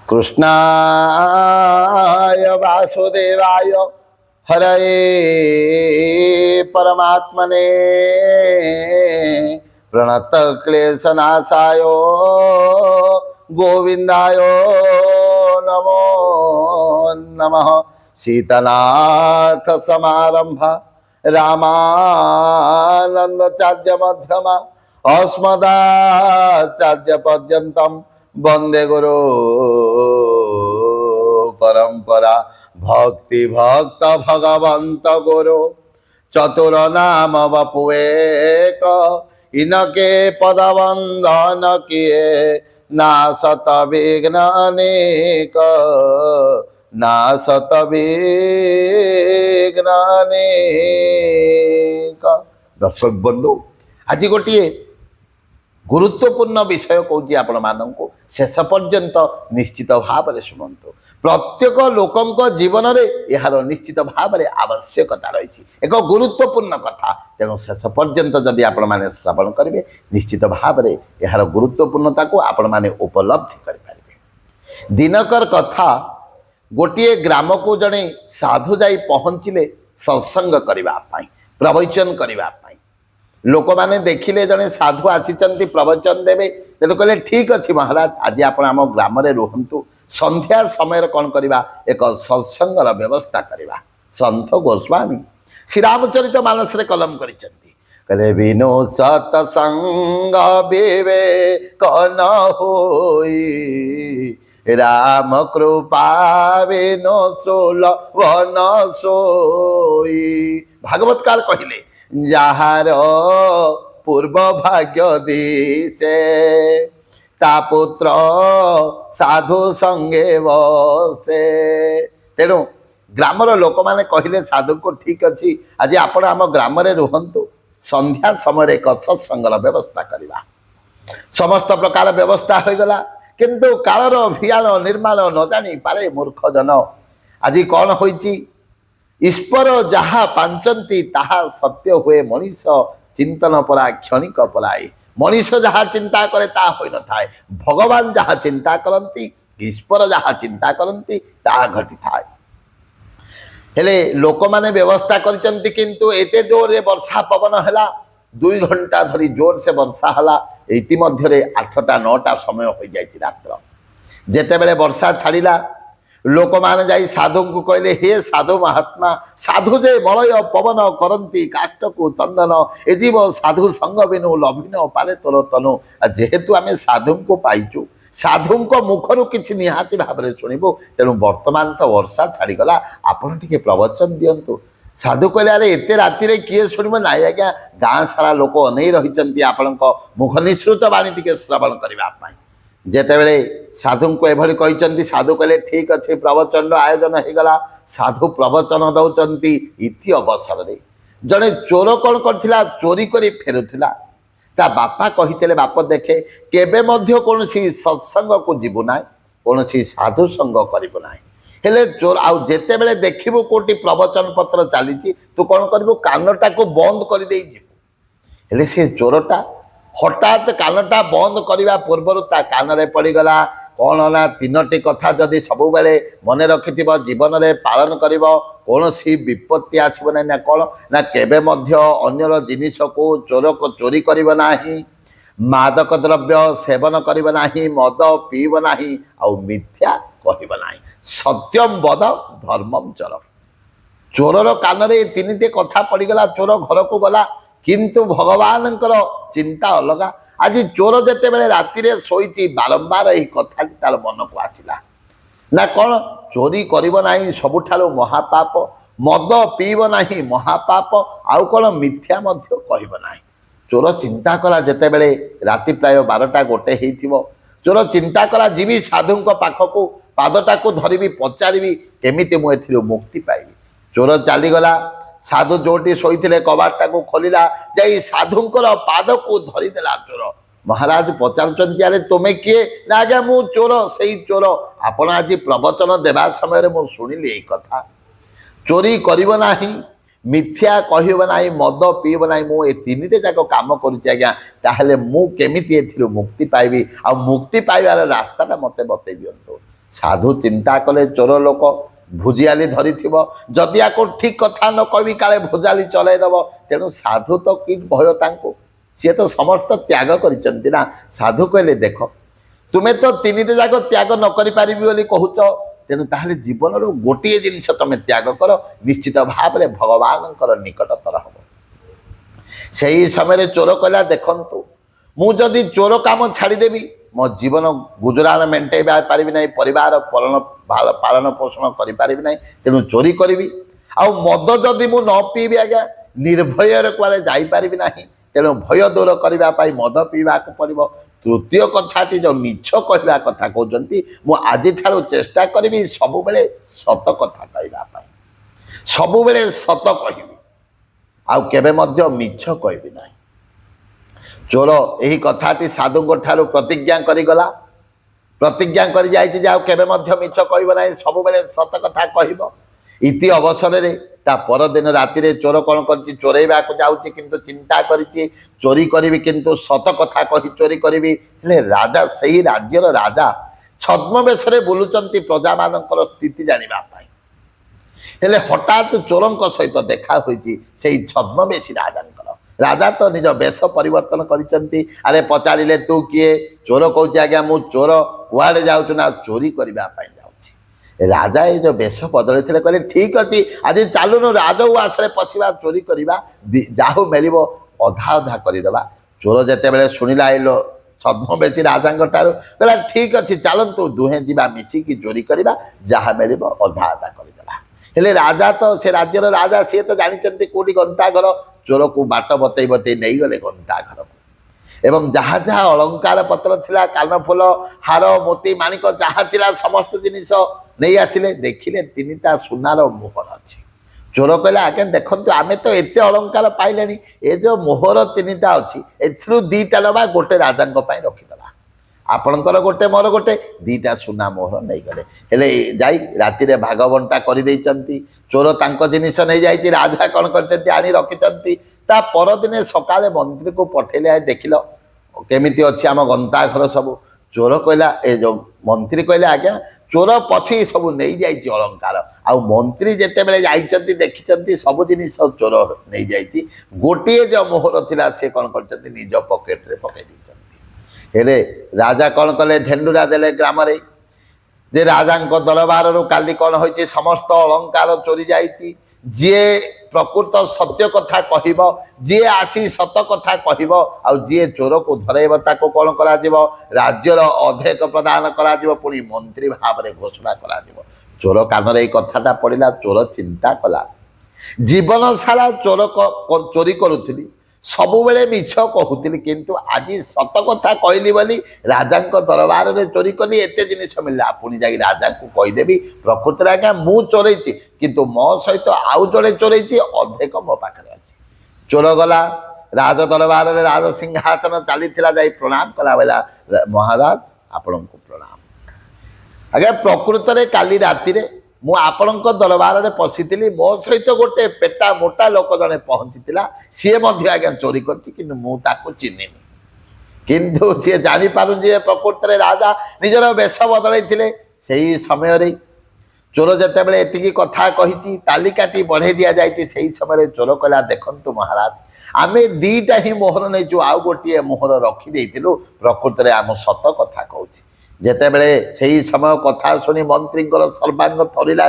कृष्णाय वासुदेवाय हरये परमात्मने प्रणत क्लेशनाशाय गोविंदाय नमो नमः। शीतनाथ समारंभा रामानंदाचार्य मध्यमा अस्मदाचार्य पर्यंतम वंदे गुरु परंपरा। भक्ति भक्त भगवंत गुरु चतुर नाम बपुएक इनके पदवंदन किए नासत विघ्न अनेक नासत विघ्न अनेक। दर्शक बंधु आज गोटे गुरुत्वपूर्ण विषय कौची आपण मानक शेष पर्यंत निश्चित भाव में शुणु। प्रत्येक लोकंक जीवन में यार निश्चित भाव में आवश्यकता रही एक गुरुत्वपूर्ण कथा तेणु शेष पर्यंत जदि आपण मैंने श्रवण करेंगे निश्चित भाव में यार गुरुत्वपूर्णता को आपण मैंने उपलब्धि करेंगे। दिनकर कथा गोटे ग्राम को जड़े साधु जाई पहुँचले सत्संग करने प्रवचन करने। लोक मैंने देखिले जड़े साधु आसी प्रवचन देवे तेणु कहले ठीक अच्छे महाराज आज आप ग्राम में रुहतु संध्या समय कौन करवा एक सत्संगर व्यवस्था करवा। संत गोस्वामी श्री रामचरित मानस रे कलम करे बिनु सत्संग विवेक न होई राम कृपा बिनु सोल वन सोई। भागवतकार कहले जार पूर्व भाग्य दिसे ता पुत्र साधु संगे बसे। तेणु ग्रामर लोक मैंने कहले साधु को ठीक अच्छी आज आपण आम ग्राम में रुहतु संध्या समय एक सत्संगर व्यवस्था करवा। समस्त प्रकार व्यवस्था हो गला किंतु कालर अभियान निर्माण न जानी पारे मूर्ख जन। आज कौन होईची ईश्वर जहा पांचंती ताहा सत्य हुए मनीष चिंतन परा क्षणिक पराए। मनीष जहा चिंता करे ता होई न थाए भगवान जहा चिंता करंती ईश्वर जहा चिंता करंती ता घटी थाए। हेले लोक माने व्यवस्था करचंती किंतु एते जोर रे वर्षा पवन हला 2 घंटा धरी जोर से वर्षा हला एति मध्य रे 8टा 9टा समय हो जायछि रात्र। जेते बेले वर्षा छाड़िला लोक माने जाई साधु को कहले हे साधु महात्मा साधु जे मलय पवन करंती काष्ट को चंदन ए जीव साधु संग बिनु लभिन पाले तोर तनु। जेहेतु आमे साधु को पाइचु साधु को मुखरु किछि निहाती भाव में शुणिबु तेणु वर्तमान तो वर्षा छाड़ी गला आपण टिके प्रवचन दियंतु। साधु कहले अरे एते राति रे किए शुणिबो नाई आज्ञा गाँ सारा लोक अनै रहिचंती आपणक मुख निश्रुत वाणी टिके श्रवण करबा पाई। जेतेबेले साधु को एभली कहिचंती साधु कहले ठीक अच्छे प्रवचन आयोजन हो गला। साधु प्रवचन दौचंती इति अवसर रे जड़े चोर कौन करथिला चोरी करी फेरुथिला ता बापा कहितेले बाप देखे केबे मध्य कोनसी सत्संग को जीवु ना कोनसी साधु संग करिबो ना। हेले चोर आउ जेतेबेले देखिबो कोटी प्रवचन पत्र चलीची तू कौन करिबो कानटा को बंद कर देई जीवु। हेले से चोरटा हठात कानटा बंद करने पूर्वर ता कान रे पड़गला कौन ना 3टी कथा जदि सब बेले मन रखि जीवन में पालन कर कौन सी विपत्ति आसब ना कौन ना केबे मध्य अन्यर जिनिस को चोर को चोरी करब नाही मादक द्रव्य सेवन करब नाही मद पीब नाही आउ मिथ्या कहब नाही सत्यम वद धर्मम चर। चोरर कान रे 3टी कथा पड़गला चोर घर को गला किंतु भगवान चिंता अलग। आज चोर जिते बड़े राति शोची बारंबार यही कथा तार मन को आसला ना कौन चोरी करिब नाही सबुठारु महापाप मद पीब नाही महापाप आउ कौन मिथ्या मध्य कहब नाही। चोर चिंता कला जिते बड़े राति प्राय 12टा 1 होइथिबो चोर चिंता कला जीवी साधु पाखक पादटा को धरबी पचारि केमिति मु एथिरु मुक्ति पाइबी। चोर चलीगला साधु जोटी शोते कबाटा को खोलिला जाई साधुंकर पाद को धरीदेला चोर। महाराज पचारुचंती अरे तुमे किए ना आज्ञा मु चोर से चोर आपण आज प्रवचन देवा समय मु शुणिली यही कथा चोरी करिब नाही मिथ्या कहब ना मद पीब ना मुझे 3टे जाक कम करुँ मु केमिति मुक्ति पाइबी आ मुक्ति पाइबार रास्ताटा मत बतई दिंतु। साधु चिंता कले चोर लोक भुजियाली धरी जदि आको ठीक कथा न कवि काले भुजाली चलैदेव तेणु साधु तो कि भय तांको सी तो समस्त त्याग करिसंती ना। साधु कहले देख तुम्हें तो तीन जाक त्याग न करि पारिबी बोली कहूच तेणु ताहले जीवन रो गोटे जिनिस तुम त्याग कर निश्चित भाव में भगवान निकटतर हम। से समय चोर कहला देखंतु मु जदि चोर काम छाड़देवी मो जीवन गुजरान मेन्टे पारि ना परिवार पालन पोषण करें तेणु चोरी करी आउ मद जदि मु न पीबी आज्ञा निर्भय कुआड़े जापारि ना तेणु भय दूर करने मद पीवा पड़ो। तृतीय कथाटी जो मिछ कहवा कथा कहते मु आज चेष्टा करी सब बेले सत कथा कहवाई सब बेले सत कहि आउ केबे मध्य मिछ कहबी ना। चोर यही कथाटी साधु ठारू प्रतिज्ञा करिगला प्रतिज्ञा कर जाइए जे केबे मध्य मिछ कहब ना सब बेले सत कथा कहब। इति अवसर में ता परदिन राति चोर कौन कर चोरैवा जाऊँगी किंतु चिंता करी चोरी करी किंतु सत कथा कही चोरी करी राजा से ही राज्यर राजा छद्मवेश बुलुंट प्रजा मान स्थिति जानापी हेले हठात चोरों सहित देखा हुई छद्मवेशी राजा तो निज बेश परिवर्तन करिसंती। अरे पचारे तू किए चोर कहूँ आज्ञा मु चोर कुआड़े जाऊँ ना चोरी करने राजा ये जो बेश बदल थे कहले ठीक अच्छी आज चलुन राजउआस पशिवा चोरी करवा जाहु मिल अधा अधा करदे। चोर जिते बड़े शुणिला छद्मवेशी राजा कहला ठीक अच्छे चलतु दुहे जा मिसिकी चोरी करवा जहाँ मिल अधा अधा करदे। हेले राजा तो से राज्यर राजा सी तो जानते कौटी गंता घर चोर को बाट बतई बतई नहीं गले गंता घर को एवं जहाँ जहाँ अलंकार पत्र थिला कानफुल हार मोती माणिक जहाँ थिला समस्त जिनिस नहीं आसिले देखिले तीनटा सुनार मोहर अच्छी। चोर कहला आगे देखते आमे तो एते अलंकार पाइले ए जो मोहर तीनटा अच्छी ए दीटा नवा गोटे राजा रखीदे आपणकर गोटे मोर गोटे दीटा सुना मोहर नहीं गले हेले जाई राति भाग बंटा कर चोर तांको जिनिस नहीं जाइए राजा कौन कर आनी रखी ता परदिने सकाले मंत्री को पठेले देखिल केमिति अच्छी आम गंता घर सब। चोर कहला ए जो मंत्री कहले आज्ञा चोर पछी सब नहीं जाइए अलंकार आउ मंत्री जिते बड़े जाइए देखी सब जिन चोर नहीं जाइए गोटे जो मोहर थिला से कौन कर निज पकेट रे पकई हेले राजा कौन कले धेनुरा देले ग्राम रे जे राजा दरबार रू काली कौन होइछि समस्त अलंकार चोरी जाइछि जी प्रकृत सत्य कथा कहब जी आसी सत कथा कहब आ जी चोर को धरब ताको कौन करा जिवो राज्यर अध्यक्ष प्रदान करा जिवो पुणी मंत्री भाव में घोषणा करा जिवो। चोर कान रे कथाटा पड़िला चोर चिंता कला जीवन सारा चोर चोरी करुथली सबु बेले मिछ कहूली किंतु आज सत कथा कहली बोली राजा दरबार में चोरी कली एते जिनिस मिलला पुणी जा राजा को कहीदेवी प्रकृत में आज्ञा मु चोरई किंतु मो सहित आउ जड़े चोरई अधेक मो पाखे अच्छी। चोर गला राज दरबार में राज सिंहासन चली जा प्रणाम कला बेला महाराज आपण को प्रणाम आज्ञा प्रकृत में काली राति मु आपणक दरबार में पशिली मो सहित गोटे पेटा मोटा लोक जड़े पहुँची सी आज्ञा चोरी कर चिन्हनी किंतु सी जापार प्रकृत में राजा निजर बेश बदल से समय चोर जिते बड़े एति कथा कही तालिकाटी बढ़े दि जाए से समय चोर कहला देखंतु महाराज आमे दीटा ही मोहर नहीं आउ गोटे मोहर रखी प्रकृत में आम सत कथा कहूँ जेते बड़े से समय कथा शुणी मंत्री सर्वांग थरिला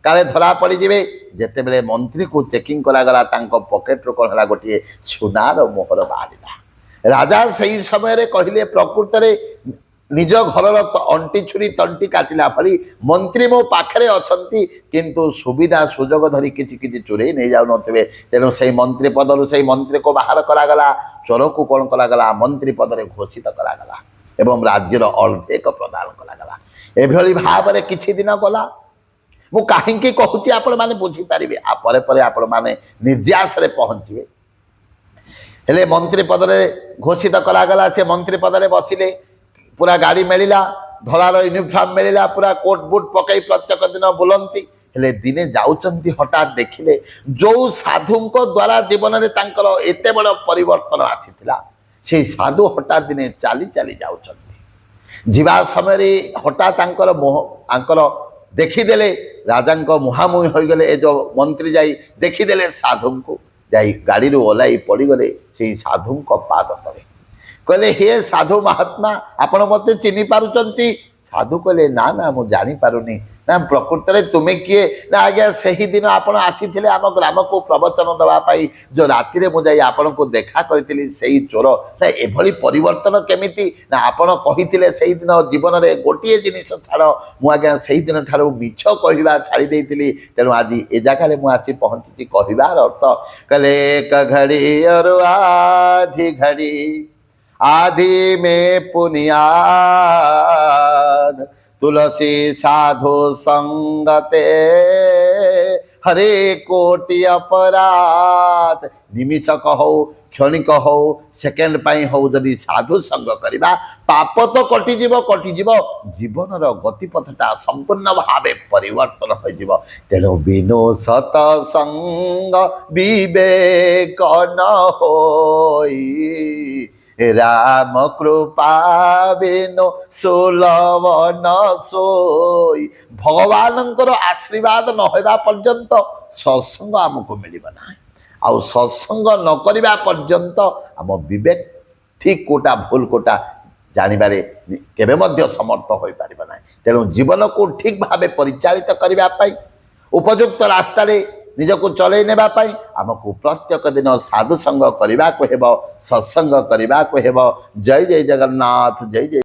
काले धरा पड़ जाए जेते बड़े मंत्री को चेकिंग करागला पकेट रू कौन है गोटे सुनार मोहर बाहर राजा से समय कहले प्रकृत में निज घर अंटी छुरी तंटी काटिला भली मंत्री मो पाखे अच्छा किंतु सुविधा सुजोग धरी किसी चोरे नहीं जाऊ थे तेणु से मंत्री पदर से मंत्री को बाहर करागला चोर को कौन करागला मंत्री पदर घोषित करागला एवं राज्यर अर्थेक प्रदान करागला एभली भाव में किछि दिन गला मु कहीं कहूँ आपण मैंने बुझीपारे आपण मैंने निर्यास पहुँचे हेले मंत्री पदर घोषित करागला से मंत्री पदर बसिले पूरा गाड़ी मिलला धलार यूनिफॉर्म मिलला पूरा कोट बुट पकई प्रत्येक दिन बुलंती हेले दिने जाउचंती हठात देखिले जो साधु द्वारा जीवन में एते बड़ परिवर्तन आसीथिला से साधु हठात दिने चाली चाली जाउचंती ଯିବା ସମୟରେ ହଠାତ୍ ଆଙ୍କର ଦେଖିଦେଲେ ରାଜାଙ୍କ ମୁହାଁମୁହିଁ ହୋଇଗଲେ। ଏ ଯେଉଁ ମନ୍ତ୍ରୀ ଯାଇ ଦେଖିଦେଲେ ସାଧୁଙ୍କୁ, ଯାଇ ଗାଡ଼ିରୁ ଓହ୍ଲାଇ ପଡ଼ିଗଲେ ସେଇ ସାଧୁଙ୍କ ପାଦ ତଳେ। କହିଲେ, ହେ ସାଧୁ ମହାତ୍ମା, ଆପଣ ମୋତେ ଚିହ୍ନି ପାରୁଛନ୍ତି? ସାଧୁ କହିଲେ, ନା ନା, ମୁଁ ଜାଣିପାରୁନି। ନା ପ୍ରକୃତରେ ତୁମେ କିଏ? ନା ଆଜ୍ଞା, ସେହିଦିନ ଆପଣ ଆସିଥିଲେ ଆମ ଗ୍ରାମକୁ ପ୍ରବଚନ ଦେବା ପାଇଁ, ଯେଉଁ ରାତିରେ ମୁଁ ଯାଇ ଆପଣଙ୍କୁ ଦେଖା କରିଥିଲି ସେଇ ଚୋର। ନା ଏଭଳି ପରିବର୍ତ୍ତନ କେମିତି? ନା ଆପଣ କହିଥିଲେ ସେଇଦିନ ଜୀବନରେ ଗୋଟିଏ ଜିନିଷ ଛାଡ଼। ମୁଁ ଆଜ୍ଞା ସେଇଦିନ ଠାରୁ ମିଛ କହିବା ଛାଡ଼ି ଦେଇଥିଲି। ତେଣୁ ଆଜି ଏ ଜାଗାରେ ମୁଁ ଆସି ପହଞ୍ଚିଛି। କହିବାର ଅର୍ଥ, କହିଲେ ଏକ ଘଡ଼ି ଅରୁ ଆଧି ଘଡ଼ି आधि में पुनियाद तुलसी साधु संगते हरे कोटि अपराध। निमिषक हो, क्षणिक हो, सेकेंड पाई हो, जदि साधु संग करिबा पाप तो कटिଯିବ जीवनर गतिपथटा संपूर्ण भावे परिवर्तन हो जीव। तेणु बिनु सत संग विवेक न होई राम कृपा बिनु सुलभ न सोई। भगवानंकर आशीर्वाद न होगा पर्यंत सत्संग आमको मिलिब ना। आउ सत्संग न करिबा पर्यंत आम विवेक ठीक कोटा भूल कोटा जानिबारे केबे मध्य समर्थ होई पारिबा ना। तेणु जीवन को ठीक भावे परिचालित करिबा पाई, उपयुक्त रास्ता रे निजको चलई नेबा पाई आमको प्रत्येक दिन साधु संग करने को हेब, सत्संग करने को हेब। जय जय जगन्नाथ, जय जय।